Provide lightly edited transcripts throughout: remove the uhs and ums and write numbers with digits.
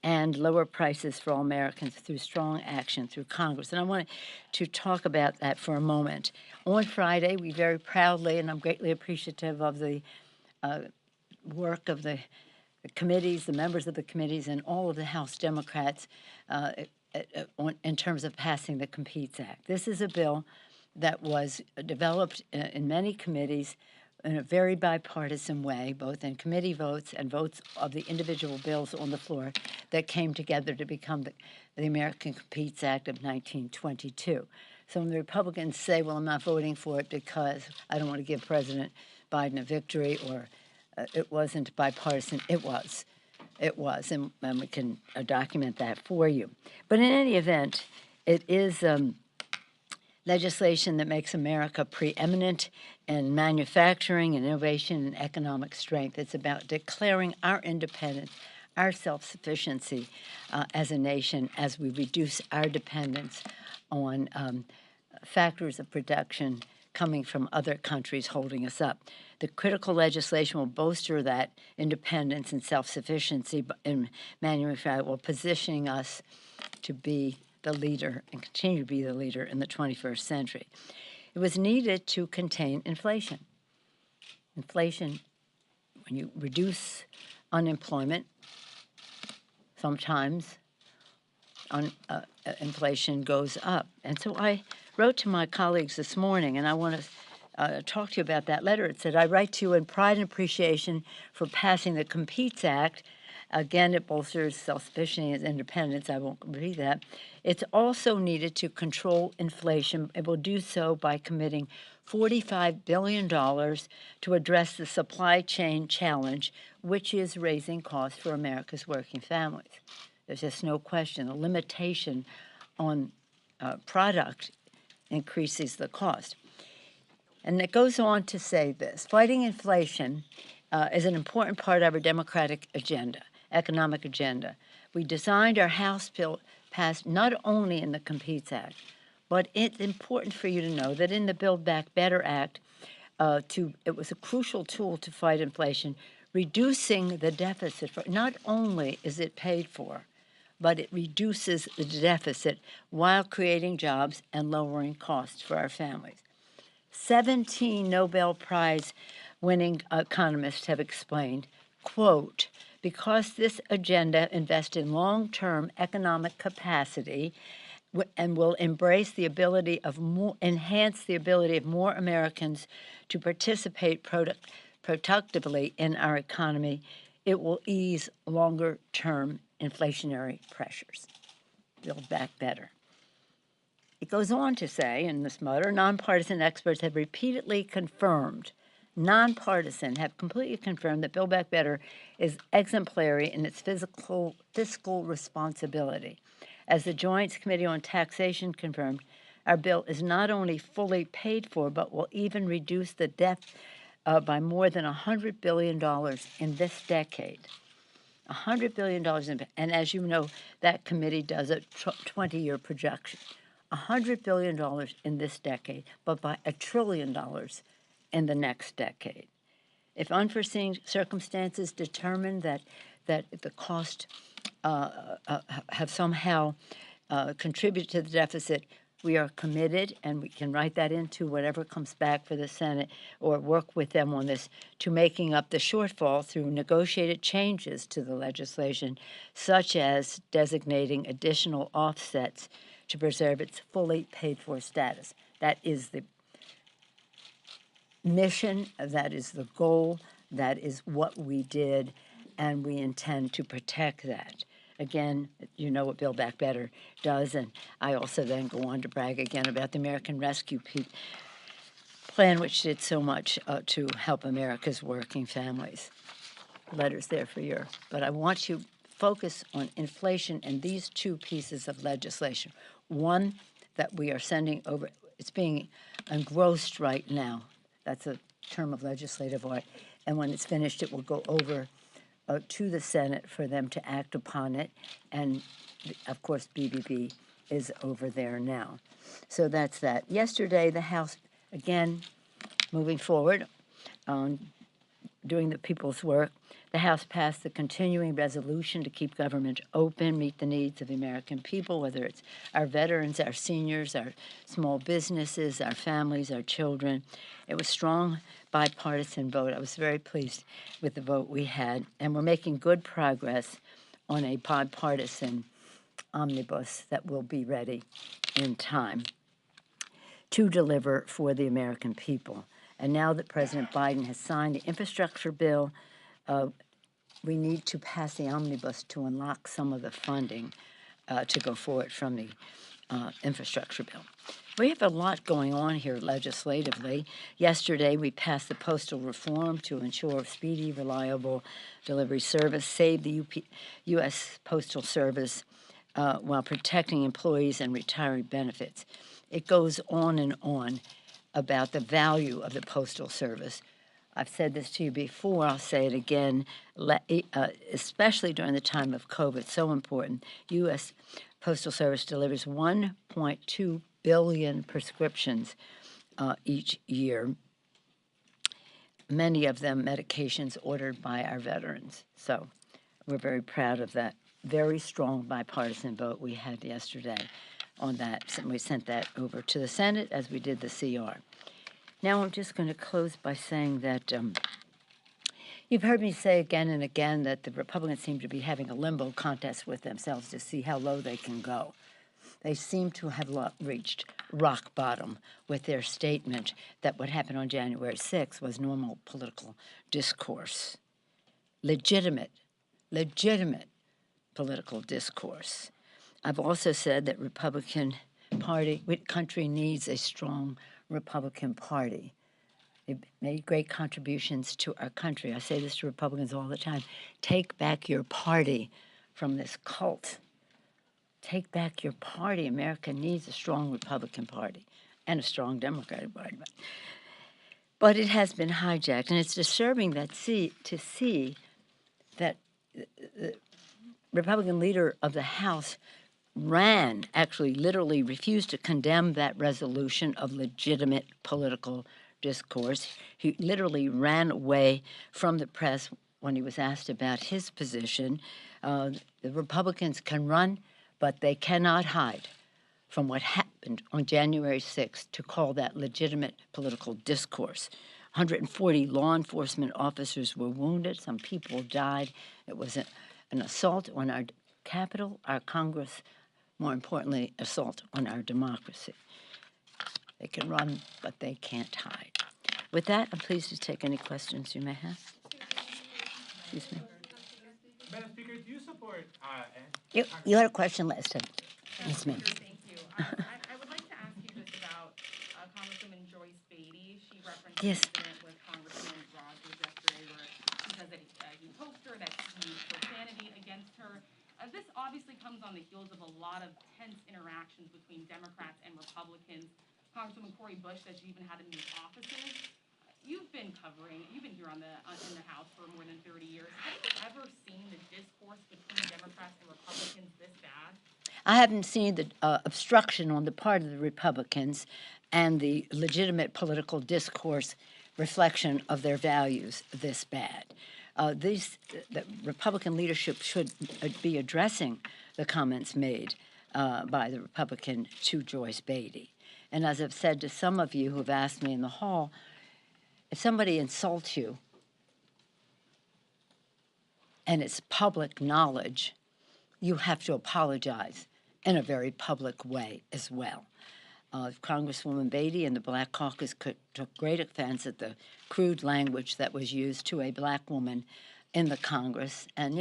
and lower prices for all Americans through strong action through Congress. And I wanted to talk about that for a moment. On Friday, we very proudly, and I'm greatly appreciative of the work of the committees, the members of the committees, and all of the House Democrats in terms of passing the Competes Act. This is a bill that was developed in many committees in a very bipartisan way, both in committee votes and votes of the individual bills on the floor that came together to become the American Competes Act of 1922. So when the Republicans say, well, I'm not voting for it because I don't want to give President Biden a victory, or it wasn't bipartisan, it was, and we can document that for you. But in any event, it is legislation that makes America preeminent in manufacturing and innovation and economic strength. It's about declaring our independence, our self-sufficiency as a nation as we reduce our dependence on factors of production coming from other countries holding us up. The critical legislation will bolster that independence and self-sufficiency in manufacturing, while positioning us to be the leader and continue to be the leader in the 21st century. It was needed to contain inflation. Inflation, when you reduce unemployment, sometimes inflation goes up. And so I wrote to my colleagues this morning, and I want to talk to you about that letter. It said, I write to you in pride and appreciation for passing the Competes Act. Again, it bolsters self-sufficiency and independence. I won't read that. It's also needed to control inflation. It will do so by committing $45 billion to address the supply chain challenge, which is raising costs for America's working families. There's just no question. The limitation on product increases the cost. And it goes on to say this: fighting inflation is an important part of our democratic agenda, economic agenda. We designed our House bill passed not only in the Competes Act, but it's important for you to know that in the Build Back Better Act, it was a crucial tool to fight inflation, reducing the deficit. Not only is it paid for, but it reduces the deficit while creating jobs and lowering costs for our families. 17 Nobel Prize winning economists have explained, quote, because this agenda invests in long-term economic capacity and will embrace the ability of enhance the ability of more Americans to participate productively in our economy, it will ease longer-term inflationary pressures. Build back better. It goes on to say, in this letter, nonpartisan experts have repeatedly confirmed, completely confirmed that Build Back Better is exemplary in its fiscal responsibility. As the Joint Committee on Taxation confirmed, our bill is not only fully paid for, but will even reduce the debt by more than $100 billion in this decade. $100 billion, and as you know, that committee does a 20-year projection. $100 billion in this decade, but by $1 trillion in the next decade. If unforeseen circumstances determine that the cost have somehow contributed to the deficit, we are committed, and we can write that into whatever comes back for the Senate or work with them on this, to making up the shortfall through negotiated changes to the legislation, such as designating additional offsets to preserve its fully paid-for status. That is the mission, that is the goal, that is what we did, and we intend to protect that. Again, you know what Build Back Better does, and I also then go on to brag again about the American Rescue Plan, which did so much to help America's working families. Letters there for you. But I want to focus on inflation and these two pieces of legislation. One that we are sending over, it's being engrossed right now. That's a term of legislative art. And when it's finished, it will go over to the Senate for them to act upon it. And, of course, BBB is over there now. So that's that. Yesterday, the House, again, moving forward, doing the people's work. The House passed the continuing resolution to keep government open, meet the needs of the American people, whether it's our veterans, our seniors, our small businesses, our families, our children. It was strong bipartisan vote. I was very pleased with the vote we had, and we're making good progress on a bipartisan omnibus that will be ready in time to deliver for the American people. And now that President Biden has signed the infrastructure bill, we need to pass the omnibus to unlock some of the funding to go forward from the infrastructure bill. We have a lot going on here legislatively. Yesterday, we passed the postal reform to ensure speedy, reliable delivery service, save the U.S. Postal Service while protecting employees and retiree benefits. It goes on and on about the value of the Postal Service. I've said this to you before, I'll say it again, especially during the time of COVID, so important. U.S. Postal Service delivers 1.2 billion prescriptions each year, many of them medications ordered by our veterans. So we're very proud of that very strong bipartisan vote we had yesterday on that. And we sent that over to the Senate as we did the CR. Now I'm just going to close by saying that you've heard me say again and again that the Republicans seem to be having a limbo contest with themselves to see how low they can go. They seem to have reached rock bottom with their statement that what happened on January 6th was normal political discourse. Legitimate political discourse. I've also said that Republican country needs a strong Republican Party. They've made great contributions to our country. I say this to Republicans all the time. Take back your party from this cult. Take back your party. America needs a strong Republican Party and a strong Democratic Party. But it has been hijacked, and it's disturbing to see that the Republican leader of the House actually literally refused to condemn that resolution of legitimate political discourse. He literally ran away from the press when he was asked about his position. The Republicans can run, but they cannot hide from what happened on January 6th to call that legitimate political discourse. 140 law enforcement officers were wounded. Some people died. It was an assault on our Capitol, our Congress, more importantly, assault on our democracy. They can run, but they can't hide. With that, I'm pleased to take any questions you may have. Excuse me. Madam Speaker, do you support... You had a question last time. Yes, ma'am. Thank you. I would like to ask you just about Congresswoman Joyce Beatty. She referenced an incident with Congressman Rogers yesterday where she says that he poked her, that he used profanity against her. This obviously comes on the heels of a lot of tense interactions between Democrats and Republicans. Congresswoman Cori Bush said she even had to move offices. You've been here in the House for more than 30 years. Have you ever seen the discourse between Democrats and Republicans this bad? I haven't seen the obstruction on the part of the Republicans and the legitimate political discourse reflection of their values this bad. The Republican leadership should be addressing the comments made by the Republican to Joyce Beatty. And as I've said to some of you who have asked me in the hall, if somebody insults you and it's public knowledge, you have to apologize in a very public way as well. Congresswoman Beatty and the Black Caucus took great offense at the crude language that was used to a black woman in the Congress. And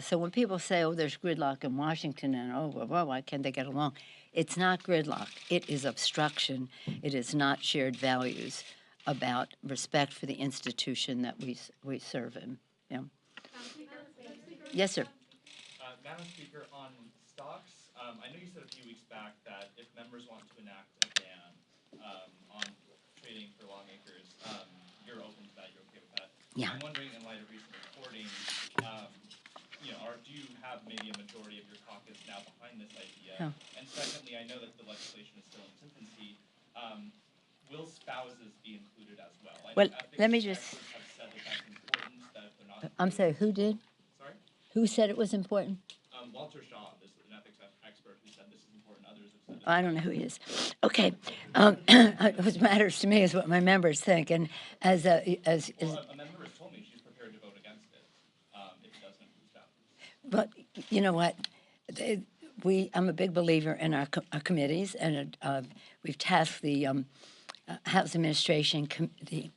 so when people say, oh, there's gridlock in Washington and why can't they get along? It's not gridlock. It is obstruction. It is not shared values about respect for the institution that we serve in. Yeah. Yes, sir. Madam Speaker, on stocks, I know you said a few weeks back that if members want to enact a ban on trading for long acres, you're open to that, you're okay with that. Yeah. I'm wondering, in light of recent reporting, do you have maybe a majority of your caucus now behind this idea? Oh. And secondly, I know that the legislation is still in its infancy. Will spouses be included as well? Well, let me just... Experts have said that that's I'm sorry, who did? Sorry? Who said it was important? Walter Shaw, this is an ethics expert who said this is important. Others have said this. I don't know who he is. Okay. What matters to me is what my members think. And as Well, a member has told me she's prepared to vote against it if it doesn't improve staff. but you know what? I'm a big believer in our committees, and we've tasked the House Administration Committee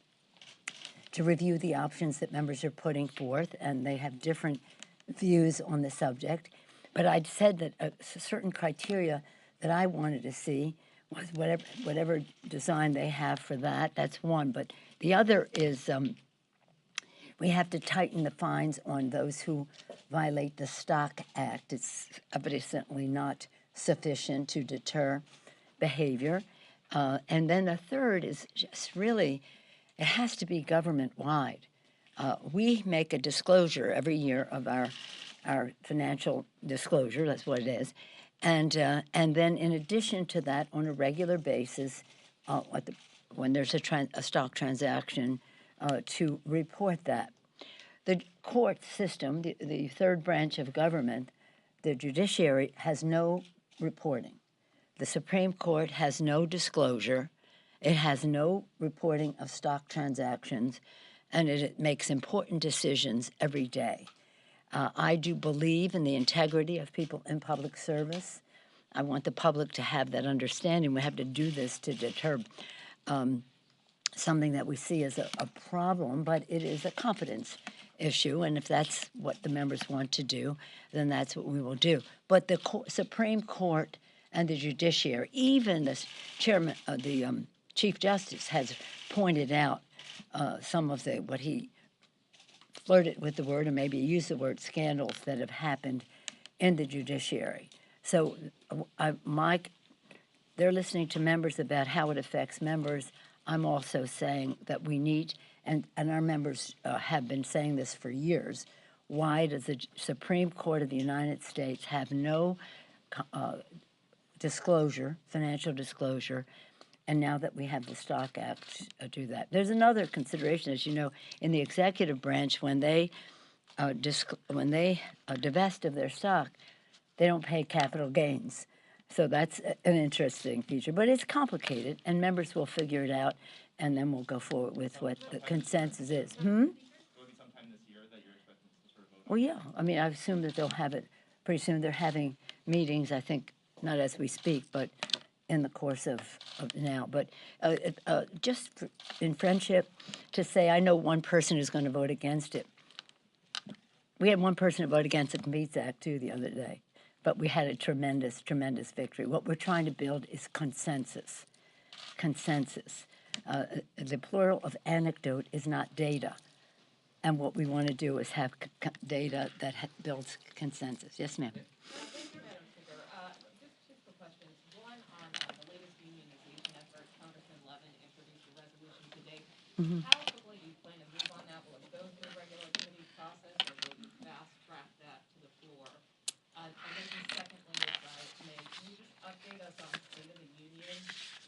to review the options that members are putting forth, and they have different views on the subject. But I'd said that a certain criteria that I wanted to see was whatever design they have for that. That's one. But the other is we have to tighten the fines on those who violate the Stock Act. It's evidently not sufficient to deter behavior. And then the third is just really, it has to be government-wide. We make a disclosure every year of our financial disclosure, that's what it is. And then in addition to that, on a regular basis, when there's a stock transaction, to report that. The court system, the third branch of government, the judiciary, has no reporting. The Supreme Court has no disclosure. It has no reporting of stock transactions, and it makes important decisions every day. I do believe in the integrity of people in public service. I want the public to have that understanding. We have to do this to deter something that we see as a problem, but it is a confidence issue, and if that's what the members want to do, then that's what we will do. But the Supreme Court and the judiciary, even the chairman, the Chief Justice, has pointed out some of what he flirted with the word, or maybe used the word, scandals that have happened in the judiciary. So, Mike, they're listening to members about how it affects members. I'm also saying that we need, and our members have been saying this for years, why does the Supreme Court of the United States have no disclosure, financial disclosure, and now that we have the Stock Act do that. There's another consideration, as you know, in the executive branch, when they divest of their stock, they don't pay capital gains. So that's an interesting feature, but it's complicated, and members will figure it out, and then we'll go forward with what the consensus is. Will it be sometime this year that you're expecting to sort of vote? Well, yeah. I mean, I assume that they'll have it pretty soon. They're having meetings, I think, not as we speak, but in the course of now. But just in friendship, to say I know one person who's going to vote against it. We had one person vote against the Competitiveness Act, too, the other day. But we had a tremendous, tremendous victory. What we're trying to build is consensus. Consensus. The plural of anecdote is not data. And what we want to do is have data that builds consensus. Yes, ma'am. Thank you, Madam Speaker. Just two quick questions. One on the latest unionization efforts. Congressman Levin introduced a resolution today. How quickly do you plan to move on that? Will it go through a regular committee process, or will you fast track that to the floor? And then secondly, if I may, can you just update us on the State of the Union?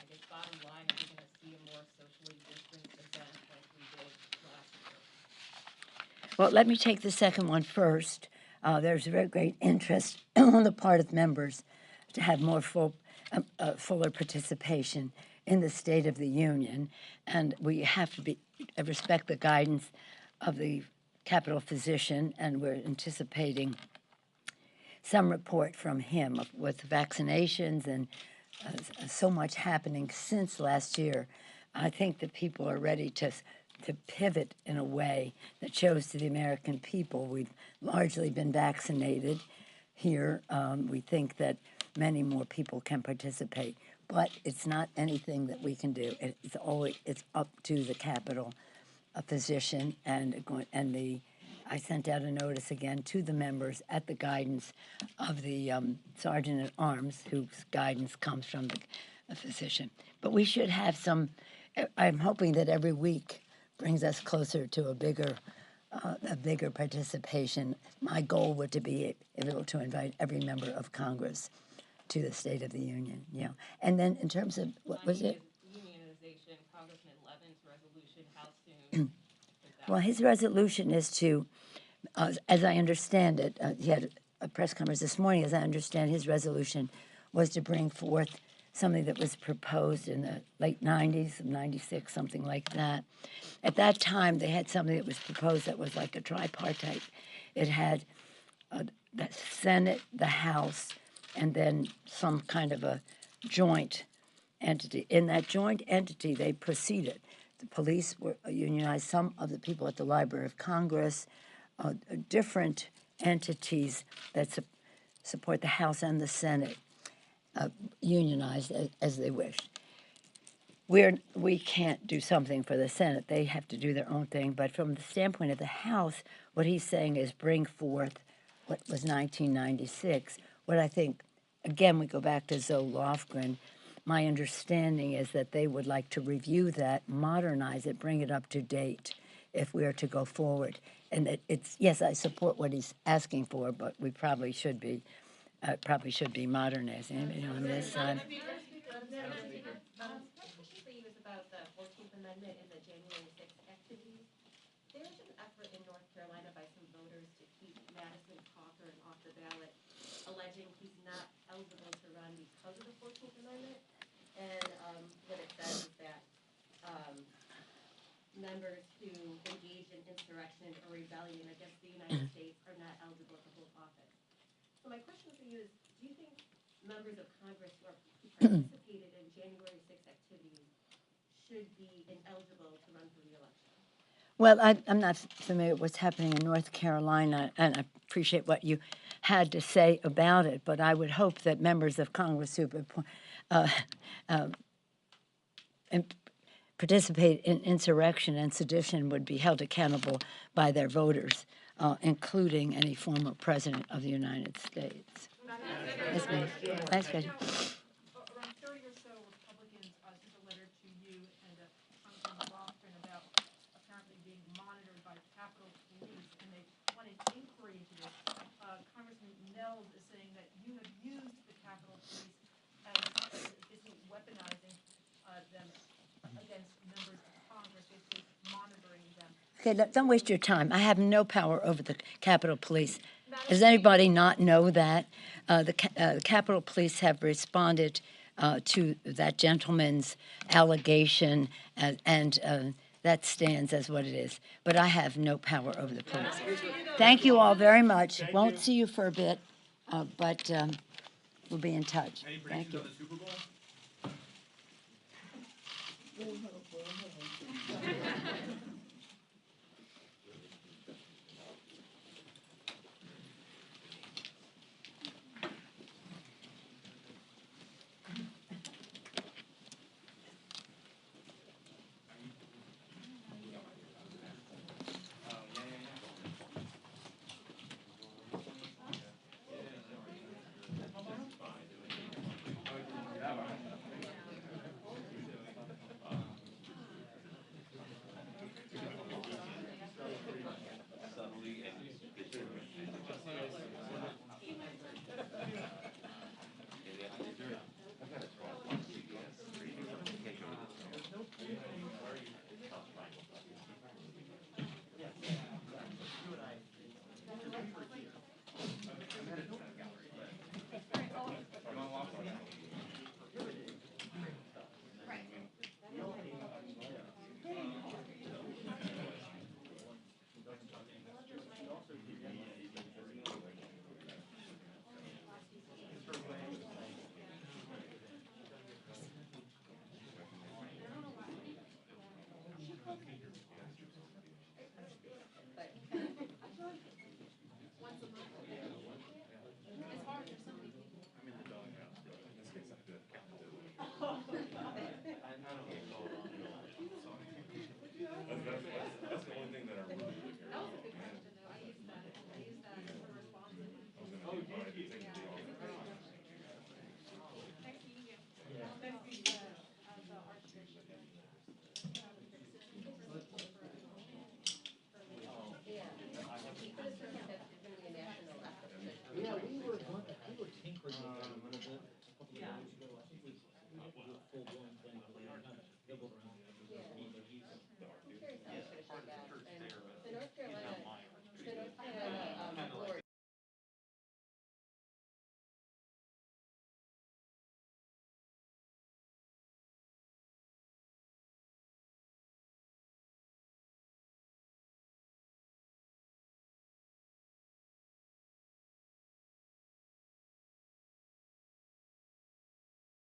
I guess bottom line, are we going to see a more socially distanced event like we did last year? Well, let me take the second one first. There's a very great interest on the part of members to have more fuller participation in the State of the Union, and we have to respect the guidance of the Capitol physician, and we're anticipating some report from him with vaccinations and so much happening since last year. I think that people are ready to pivot in a way that shows to the American people we've largely been vaccinated here. We think that many more people can participate, but it's not anything that we can do. It's up to the Capitol physician, I sent out a notice again to the members at the guidance of the Sergeant at Arms, whose guidance comes from the physician. But we should have I'm hoping that every week brings us closer to a bigger participation. My goal would to be able to invite every member of Congress to the State of the Union. Yeah, and then in terms of what was it? Unionization, Congressman Levin's resolution. How soon could Well, his resolution is to, as I understand it, he had a press conference this morning. As I understand, his resolution was to bring forth something that was proposed in the late 90s, 96, something like that. At that time, they had something that was proposed that was like a tripartite. It had the Senate, the House, and then some kind of a joint entity. In that joint entity, they proceeded. The police were unionized, some of the people at the Library of Congress, different entities that support the House and the Senate unionized as they wished. We can't do something for the Senate. They have to do their own thing. But from the standpoint of the House, what he's saying is bring forth what was 1996. What I think, again, we go back to Zoe Lofgren. My understanding is that they would like to review that, modernize it, bring it up to date if we are to go forward. And that it's, yes, I support what he's asking for, but we probably should be modernizing. Anybody on this side? Was about the 14th Amendment and the January 6th activities. There was an effort in North Carolina by some voters to keep Madison Cawthorn off the ballot, alleging he's not eligible to run because of the 14th Amendment. And what it says is that members who engage in insurrection or rebellion against the United States are not eligible to hold office. So my question for you is, do you think members of Congress who participated in January 6th activities should be ineligible to run for re-election? Well, I'm not familiar with what's happening in North Carolina, and I appreciate what you had to say about it, but I would hope that members of Congress who participate in insurrection and sedition would be held accountable by their voters, including any former president of the United States. Yes, ma'am. Thanks, Betty. Around 30 or so Republicans sent a letter to you and Congressman Lofgren about apparently being monitored by Capitol Police, and they want an inquiry into this. Congressman Nels is saying that you have used the Capitol Police as basically weaponizing them against members of Congress, basically monitoring them. Okay, don't waste your time. I have no power over the Capitol Police. Does anybody not know that? The Capitol Police have responded to that gentleman's allegation, and that stands as what it is. But I have no power over the police. Thank you all very much. Won't see you for a bit, but we'll be in touch. Thank you. On the Super Bowl?